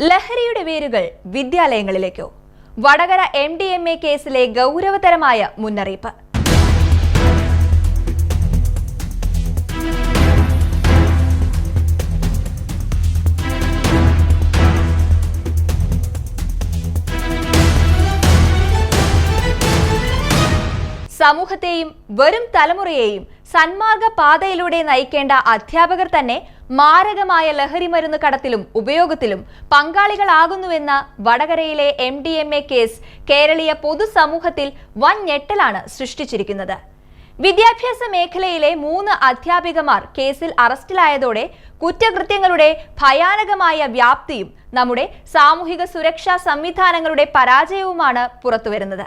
ലഹരിയുടെ വേരുകൾ വിദ്യാലയങ്ങളിലേക്കോ? വടകര MDMA കേസിലെ ഗൗരവതരമായ മുന്നറിയിപ്പ്. സമൂഹത്തെയും വരും തലമുറയെയും സന്മാർഗ പാതയിലൂടെ നയിക്കേണ്ട അധ്യാപകർ തന്നെ മാരകമായ ലഹരി മരുന്ന് കടത്തിലും ഉപയോഗത്തിലും പങ്കാളികളാകുന്നുവെന്ന വടകരയിലെ MDMA കേസ് കേരളീയ പൊതുസമൂഹത്തിൽ വൻ ഞെട്ടലാണ് സൃഷ്ടിച്ചിരിക്കുന്നത്. വിദ്യാഭ്യാസ മേഖലയിലെ 3 അധ്യാപികമാർ കേസിൽ അറസ്റ്റിലായതോടെ കുറ്റകൃത്യങ്ങളുടെ ഭയാനകമായ വ്യാപ്തിയും നമ്മുടെ സാമൂഹിക സുരക്ഷാ സംവിധാനങ്ങളുടെ പരാജയവുമാണ് പുറത്തുവരുന്നത്.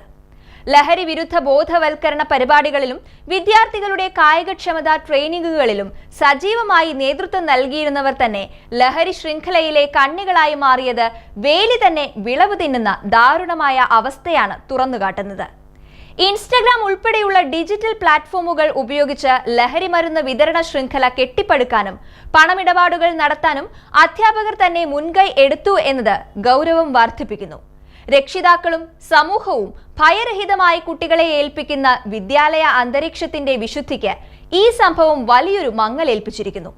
ലഹരി വിരുദ്ധ ബോധവൽക്കരണ പരിപാടികളിലും വിദ്യാർത്ഥികളുടെ കായികക്ഷമതാ ട്രെയിനിങ്ങുകളിലും സജീവമായി നേതൃത്വം നൽകിയിരുന്നവർ തന്നെ ലഹരി ശൃംഖലയിലെ കണ്ണികളായി മാറിയത് വേലി തന്നെ വിളവ് തിന്നുന്ന ദാരുണമായ അവസ്ഥയാണ് തുറന്നുകാട്ടുന്നത്. ഇൻസ്റ്റഗ്രാം ഉൾപ്പെടെയുള്ള ഡിജിറ്റൽ പ്ലാറ്റ്ഫോമുകൾ ഉപയോഗിച്ച് ലഹരി മരുന്ന് വിതരണ ശൃംഖല കെട്ടിപ്പടുക്കാനും പണമിടപാടുകൾ നടത്താനും അധ്യാപകർ തന്നെ മുൻകൈ എടുത്തു എന്നത് ഗൗരവം വർദ്ധിപ്പിക്കുന്നു. രക്ഷിതാക്കളും സമൂഹവും ഭയരഹിതമായി കുട്ടികളെ ഏൽപ്പിക്കുന്ന വിദ്യാലയ അന്തരീക്ഷത്തിന്റെ വിശുദ്ധിക്ക് ഈ സംഭവം വലിയൊരു മങ്ങലേൽപ്പിച്ചിരിക്കുന്നു.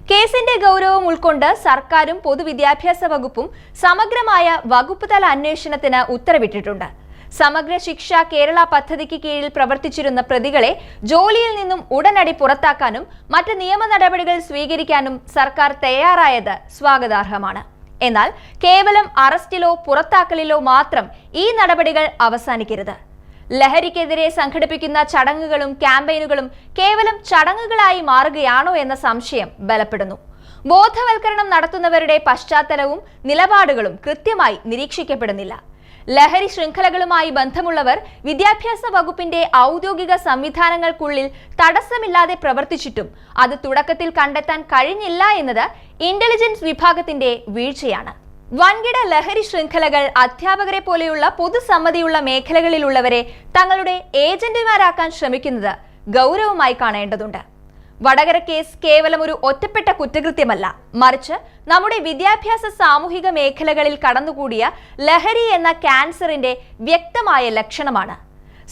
കേസിന്റെ ഗൗരവം ഉൾക്കൊണ്ട് സർക്കാരും പൊതുവിദ്യാഭ്യാസ വകുപ്പും സമഗ്രമായ വകുപ്പ് തല അന്വേഷണത്തിന് ഉത്തരവിട്ടിട്ടുണ്ട്. സമഗ്ര ശിക്ഷ കേരള പദ്ധതിക്ക് കീഴിൽ പ്രവർത്തിച്ചിരുന്ന പ്രതികളെ ജോലിയിൽ നിന്നും ഉടനടി പുറത്താക്കാനും മറ്റ് നിയമ നടപടികൾ സ്വീകരിക്കാനും സർക്കാർ തയ്യാറായത് സ്വാഗതാർഹമാണ്. എന്നാൽ കേവലം അറസ്റ്റിലോ പുറത്താക്കലിലോ മാത്രം ഈ നടപടികൾ അവസാനിക്കരുത്. ലഹരിക്കെതിരെ സംഘടിപ്പിക്കുന്ന ചടങ്ങുകളും ക്യാമ്പയിനുകളും കേവലം ചടങ്ങുകളായി മാറുകയാണോ എന്ന സംശയം ബലപ്പെടുന്നു. ബോധവൽക്കരണം നടത്തുന്നവരുടെ പശ്ചാത്തലവും നിലപാടുകളും കൃത്യമായി നിരീക്ഷിക്കപ്പെടുന്നില്ല. ലഹരി ശൃംഖലകളുമായി ബന്ധമുള്ളവർ വിദ്യാഭ്യാസ വകുപ്പിന്റെ ഔദ്യോഗിക സംവിധാനങ്ങൾക്കുള്ളിൽ തടസ്സമില്ലാതെ പ്രവർത്തിച്ചിട്ടും അത് തുടക്കത്തിൽ കണ്ടെത്താൻ കഴിഞ്ഞില്ല എന്നത് ഇന്റലിജൻസ് വിഭാഗത്തിന്റെ വീഴ്ചയാണ്. വൻകിട ലഹരി ശൃംഖലകൾ അധ്യാപകരെ പോലെയുള്ള പൊതുസമ്മതിയുള്ള മേഖലകളിലുള്ളവരെ തങ്ങളുടെ ഏജന്റുമാരാക്കാൻ ശ്രമിക്കുന്നത് ഗൗരവമായി കാണേണ്ടതുണ്ട്. വടകര കേസ് കേവലം ഒരു ഒറ്റപ്പെട്ട കുറ്റകൃത്യമല്ല, മറിച്ച് നമ്മുടെ വിദ്യാഭ്യാസ സാമൂഹിക മേഖലകളിൽ കടന്നുകൂടിയ ലഹരി എന്ന ക്യാൻസറിന്റെ വ്യക്തമായ ലക്ഷണമാണ്.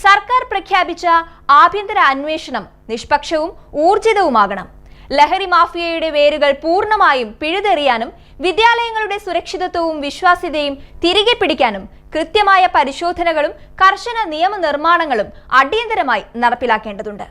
സർക്കാർ പ്രഖ്യാപിച്ച ആഭ്യന്തര അന്വേഷണം നിഷ്പക്ഷവും ഊർജിതവുമാകണം. ലഹരി മാഫിയയുടെ വേരുകൾ പൂർണ്ണമായും പിഴുതെറിയാനും വിദ്യാലയങ്ങളുടെ സുരക്ഷിതത്വവും വിശ്വാസ്യതയും തിരികെ പിടിക്കാനും കൃത്യമായ പരിശോധനകളും കർശന നിയമനിർമ്മാണങ്ങളും അടിയന്തരമായി നടപ്പിലാക്കേണ്ടതുണ്ട്.